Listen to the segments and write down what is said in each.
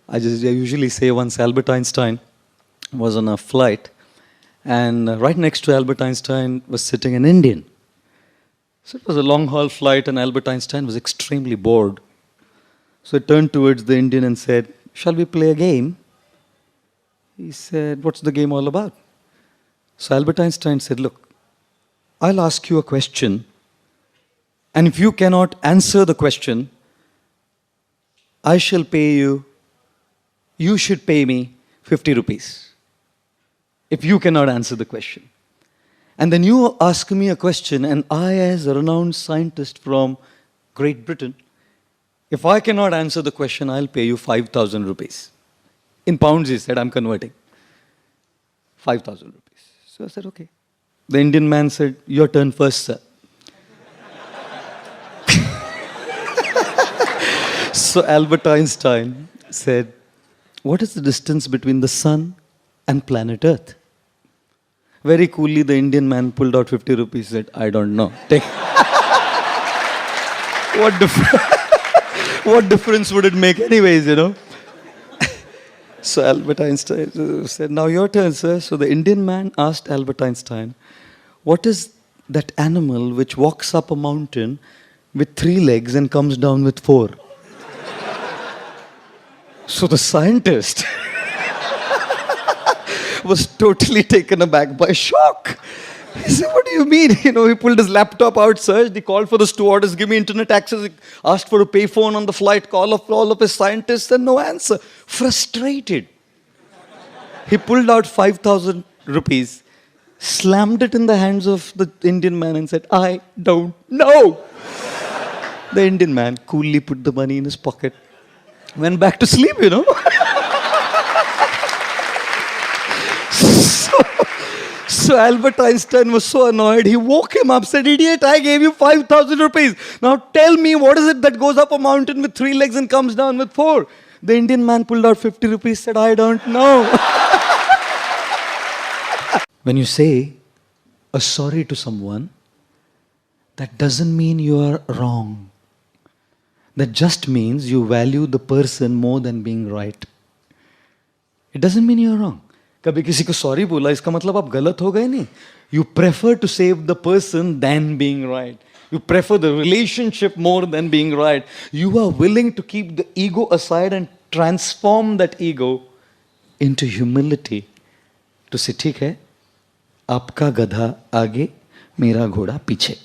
I usually say once Albert Einstein was on a flight, and right next to Albert Einstein was sitting an Indian. So it was a long haul flight, and Albert Einstein was extremely bored. So he turned towards the Indian and said, "Shall we play a game?" He said, "What's the game all about?" So Albert Einstein said, "Look, I'll ask you a question, and if you cannot answer the question, I shall pay you, you should pay me 50 rupees. If you cannot answer the question. And then you ask me a question, and I, as a renowned scientist from Great Britain, if I cannot answer the question, I'll pay you 5,000 rupees. In pounds, he said, I'm converting. 5,000 rupees. So I said, okay. The Indian man said, your turn first, sir. So Albert Einstein said, what is the distance between the sun and planet Earth? Very coolly, the Indian man pulled out 50 rupees and said, I don't know. Take. What difference would it make anyways, you know? So Albert Einstein said, now your turn, sir. So the Indian man asked Albert Einstein, what is that animal which walks up a mountain with 3 legs and comes down with 4? So the scientist was totally taken aback by shock. He said, what do you mean? You know, he pulled his laptop out, searched, he called for the stewardess, give me internet access, he asked for a payphone on the flight, call of all of his scientists, and no answer. Frustrated. He pulled out 5,000 rupees, slammed it in the hands of the Indian man and said, I don't know. The Indian man coolly put the money in his pocket, went back to sleep, you know. So Albert Einstein was so annoyed, he woke him up, said, idiot, I gave you 5,000 rupees. Now tell me, what is it that goes up a mountain with 3 legs and comes down with 4? The Indian man pulled out 50 rupees, said, I don't know. When you say a sorry to someone, that doesn't mean you are wrong. That just means you value the person more than being right. It doesn't mean you're wrong. कभी किसी को sorry बोला इसका मतलब आप गलत हो गए नहीं. You prefer to save the person than being right. You prefer the relationship more than being right. You are willing to keep the ego aside and transform that ego into humility. To say, ठीक है, आपका गधा आगे, मेरा घोड़ा पीछे.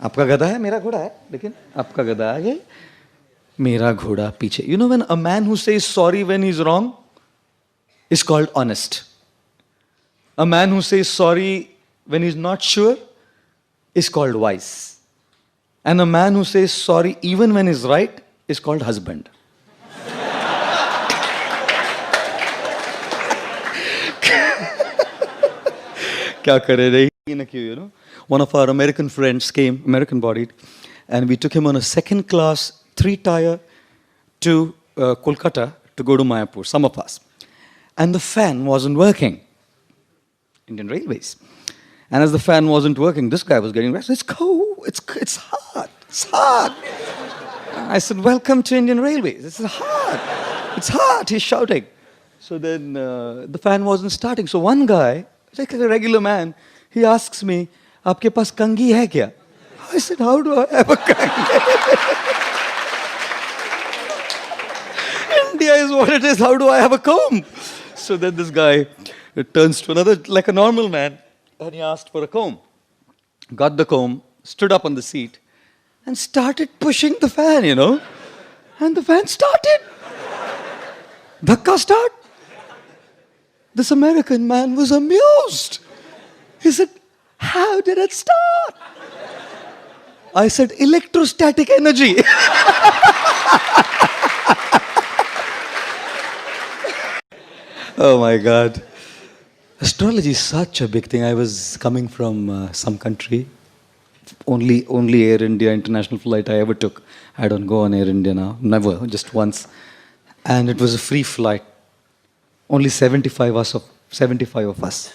आपका गधा है, मेरा घोड़ा है, लेकिन आपका गधा आगे, मेरा घोड़ा पीछे. You know, when a man who says sorry when he's wrong is called honest. A man who says sorry when he's not sure is called wise. And a man who says sorry even when he's right is called husband. क्या करे रे, you know? One of our American friends came, American bodied, and we took him on a second class 3-tier to Kolkata to go to Mayapur, some of us. And the fan wasn't working. Indian Railways. And as the fan wasn't working, this guy was getting restless. It's cold, it's hot, it's hot. I said, welcome to Indian Railways. It's hot, he's shouting. So then the fan wasn't starting. So one guy, like a regular man, he asks me, आपके पास कंघी है क्या? I said, how do I have a kangi? India is what it is, how do I have a comb? So then this guy turns to another, like a normal man, and he asked for a comb. Got the comb, stood up on the seat, and started pushing the fan, you know. And the fan started. Dhakka start. This American man was amused. He said, how did it start? I said, electrostatic energy. Oh my God. Astrology is such a big thing. I was coming from some country. Only Air India international flight I ever took. I don't go on Air India now. Never, just once. And it was a free flight. Only 75 of us.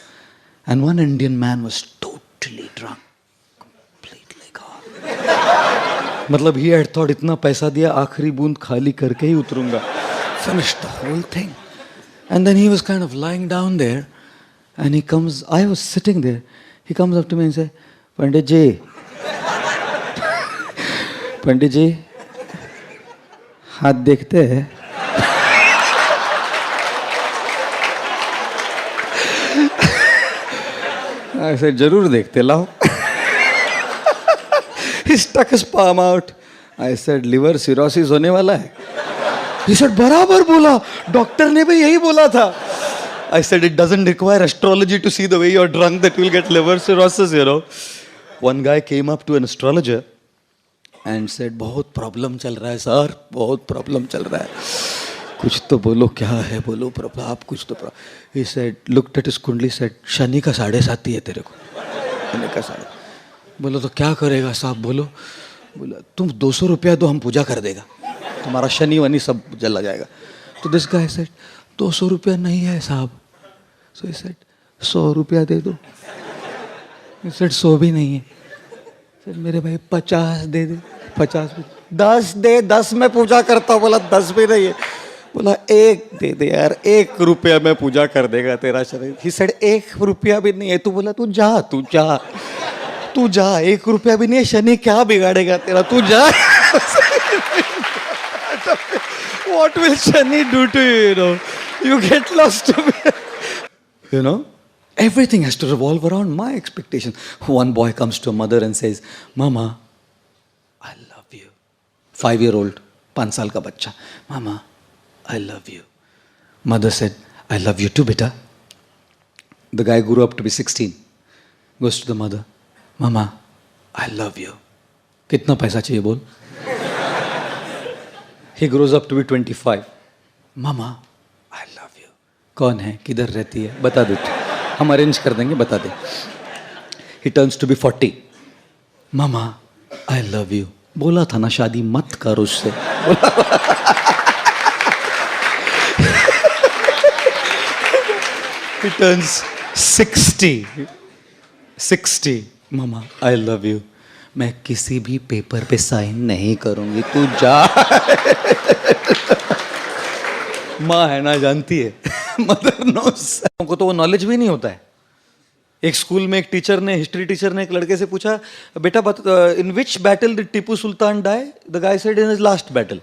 And one Indian man was totally drunk. Completely gone. मतलब he had thought इतना पैसा दिया आखिरी बूंद खाली करके ही उतरूंगा. finished the whole thing. And then he was kind of lying down there, and he comes, I was sitting there, he comes up to me and says, Pandit ji, Pandit ji, हाथ देखते हैं? I said, जरूर देखते, लाओ. He stuck his palm out. I said, liver cirrhosis होने वाला है. He said, बराबर बोला, डॉक्टर ने भी यही बोला था. I said, it doesn't require astrology to see the way you're drunk that you'll get liver cirrhosis, you know. One guy came up to an astrologer and said, बहुत problem चल रहा है सर, बहुत प्रॉब्लम चल रहा है. कुछ तो बोलो, क्या है बोलो प्रॉब्लम, आप कुछ तो. He said, looked at his कुंडली, said, शनि का 7.5 है तेरे को. शनि का 7.5. बोलो तो क्या करेगा साहब, बोलो. बोला तुम 200 रुपया दो, हम पूजा कर देगा, तुम्हारा शनि वनी सब जला जाएगा. तो दिस गाय सेड 200 रुपया नहीं है साहब. सो ही सेड 100 रुपया दे दो. ही सेड 100 भी नहीं है. सर मेरे भाई 50 दे दे. 50 10 दे, 10 में पूजा करता हूँ. बोला 10 भी नहीं है. बोला 1 दे दे यार, 1 रुपया में पूजा कर देगा तेरा शरीर. ही सेड 1 रुपया भी नहीं है. तू बोला तू जा, तू जा, तू जा, 1 रुपया भी नहीं है, शनि क्या बिगाड़ेगा तेरा, तू जा. What will Shani do to you, you know? You get lost to me. You know? Everything has to revolve around my expectations. One boy comes to a mother and says, Mama, I love you. 5-year-old, 5 साल का बच्चा. Mama, I love you. Mother said, I love you too, beta. The guy grew up to be 16. Goes to the mother. Mama, I love you. कितना पैसा चाहिए बोल. He grows up to be 25. Mama, I love you. कौन है, किधर रहती है, बता दे तू, हम अरेंज कर देंगे, बता दे. He turns to be 40. Mama, I love you. बोला था ना शादी मत कर उससे. He turns 60. 60. Mama, I love you. मैं किसी भी पेपर पे साइन नहीं करूंगी, तू जा. माँ है ना, जानती है. Mother knows. हमको तो वो नॉलेज भी नहीं होता है. एक स्कूल में एक टीचर ने, हिस्ट्री टीचर ने एक लड़के से पूछा, बेटा in which battle did Tipu Sultan die? The guy said in his last battle.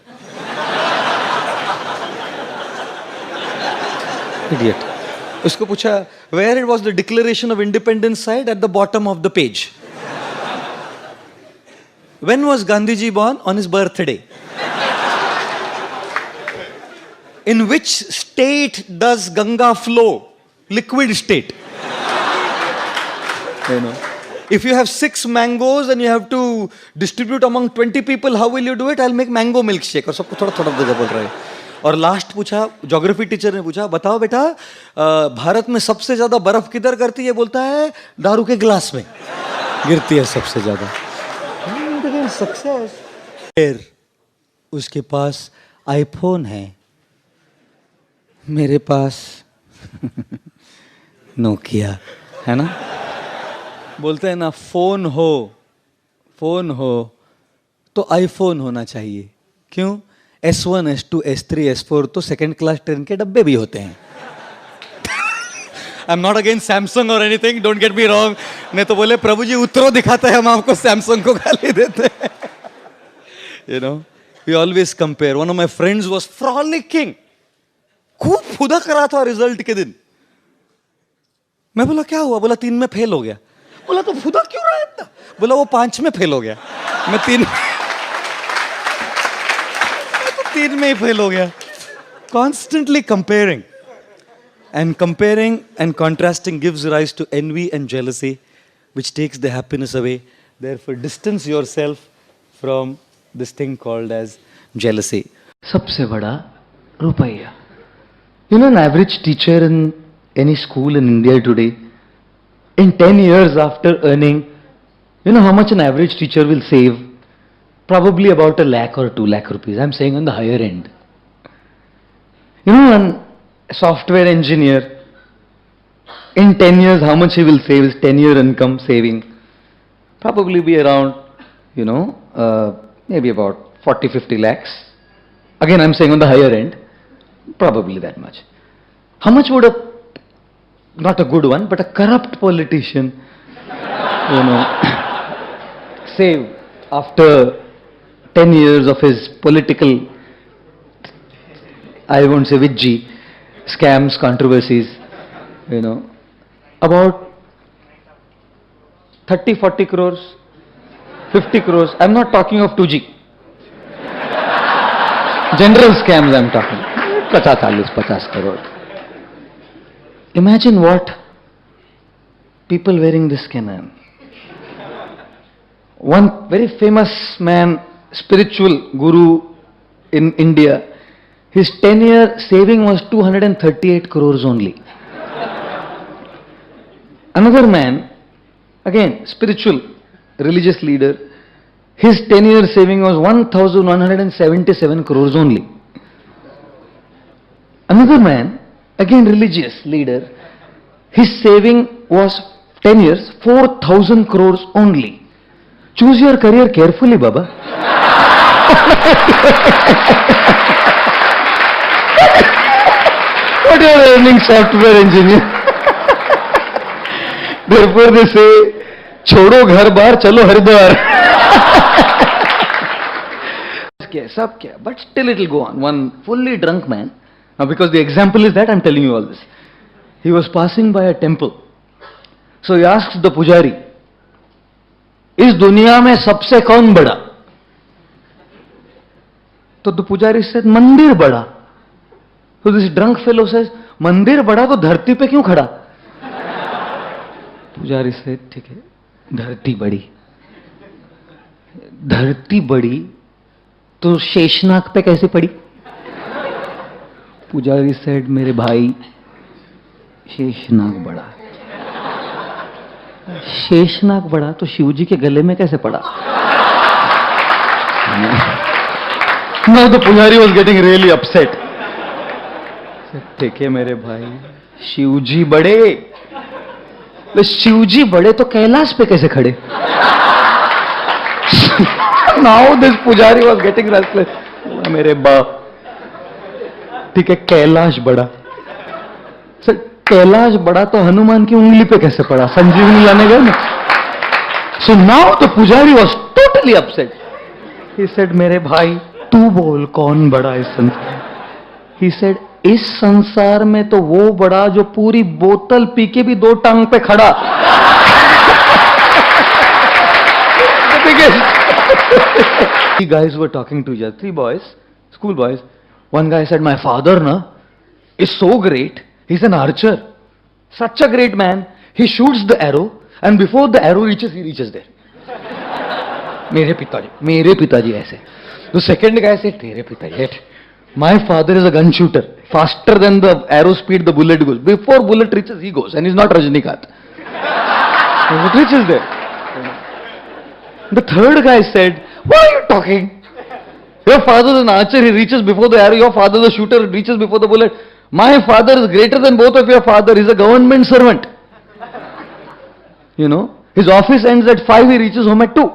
Idiot. उसको पूछा, where it was the declaration of independence signed? At the bottom of the page. When was Gandhiji born? On his birthday. In which state does Ganga flow? Liquid state. You know, if you have 6 mangoes and you have to distribute among 20 people, how will you do it? I'll make mango milkshake. और सबको थोड़ा थोड़ा दे बोल रहे हैं. और last पूछा, geography teacher ने पूछा, बताओ बेटा भारत में सबसे ज्यादा बर्फ किधर करती है? बोलता है दारू के गिलास में गिरती है सबसे ज्यादा. सक्सेस. फिर उसके पास आईफोन है, मेरे पास नोकिया है ना. बोलते हैं ना, फोन हो तो आईफोन होना चाहिए. क्यों? S1, S2, S3, S4 तो सेकेंड क्लास ट्रेन के डब्बे भी होते हैं. I am not against Samsung और anything, don't get me wrong. नहीं तो बोले प्रभु जी उतरो दिखाते हैं, हम आपको सैमसंग को गाली देते हैं. You know, we always compare. One of my friends was frolicking. खूब फुदक रहा था रिजल्ट के दिन. मैं बोला क्या हुआ? बोला 3 में फेल हो गया. बोला तो फुदक क्यों रहा है इतना? बोला वो 5 में फेल हो गया, मैं 3 में ही फेल हो गया. Constantly comparing. And comparing and contrasting gives rise to envy and jealousy, which takes the happiness away. Therefore, distance yourself from this thing called as jealousy. सबसे बड़ा रुपया. You know, an average teacher in any school in India today, in 10 years after earning, you know how much an average teacher will save? Probably about 1 lakh or 2 lakh rupees. I'm saying on the higher end. You know, an software engineer, in 10 years, how much he will save? His 10-year income saving probably be around, you know, maybe about 40-50 lakhs. Again, I'm saying on the higher end. Probably that much. How much would not a good one, but a corrupt politician, save after 10 years of his political, I won't say Vijji, scams, controversies, about 30, 40 crores, 50 crores. I'm not talking of 2G. General scams I'm talking. 50 crore. Imagine what people wearing this can earn. One very famous man, spiritual guru in India, his 10-year saving was 238 crores only. Another man, again spiritual, religious leader, his 10-year saving was 1,177 crores only. Another man, again religious leader, his saving was 10 years, 4,000 crores only. Choose your career carefully, Baba. What you are earning, software engineer? Therefore they say, छोड़ो घर बार चलो Haridwar. Sab kya? But still it will go on. One fully drunk man. Now because the example is that, I'm telling you all this. He was passing by a temple. So he asks the pujari, इस दुनिया में सबसे कौन बड़ा? तो the pujari said, मंदिर बड़ा. So this drunk fellow says, मंदिर बड़ा तो धरती पे क्यों खड़ा? पुजारी से ठीक है, धरती बड़ी. धरती बड़ी तो शेषनाग पे कैसे पड़ी? पुजारी सेड, मेरे भाई, शेषनाग बड़ा. शेषनाग बड़ा तो शिवजी के गले में कैसे पड़ा? Now the pujari was getting really upset. ठीक है मेरे भाई, शिवजी बड़े, तो शिवजी बड़े तो कैलाश पे कैसे खड़े? Now this pujari was getting restless. मेरे बाप, ठीक है कैलाश बड़ा, सर कैलाश बड़ा तो हनुमान की उंगली पे कैसे पड़ा? संजीवनी लाने गए ना. So now the pujari was totally upset. He said, मेरे भाई तू बोल कौन बड़ा इस संसार? He said, इस संसार में तो वो बड़ा जो पूरी बोतल पी के भी 2 टांग पे खड़ा. Three guys were talking to each other, 3 boys, school boys. One guy said, my father is so great, he's an archer, such a great man, he shoots the arrow and before the arrow reaches, he reaches there. मेरे पिताजी ऐसे. The second guy said, तेरे पिताजी, my father is a gun shooter, faster than the arrow speed the bullet goes. Before bullet reaches, he goes, and he's not Rajnikant. It reaches there. The third guy said, what are you talking? Your father is an archer, he reaches before the arrow. Your father is a shooter, reaches before the bullet. My father is greater than both of your father. He's a government servant. His office ends at 5, he reaches home at 2.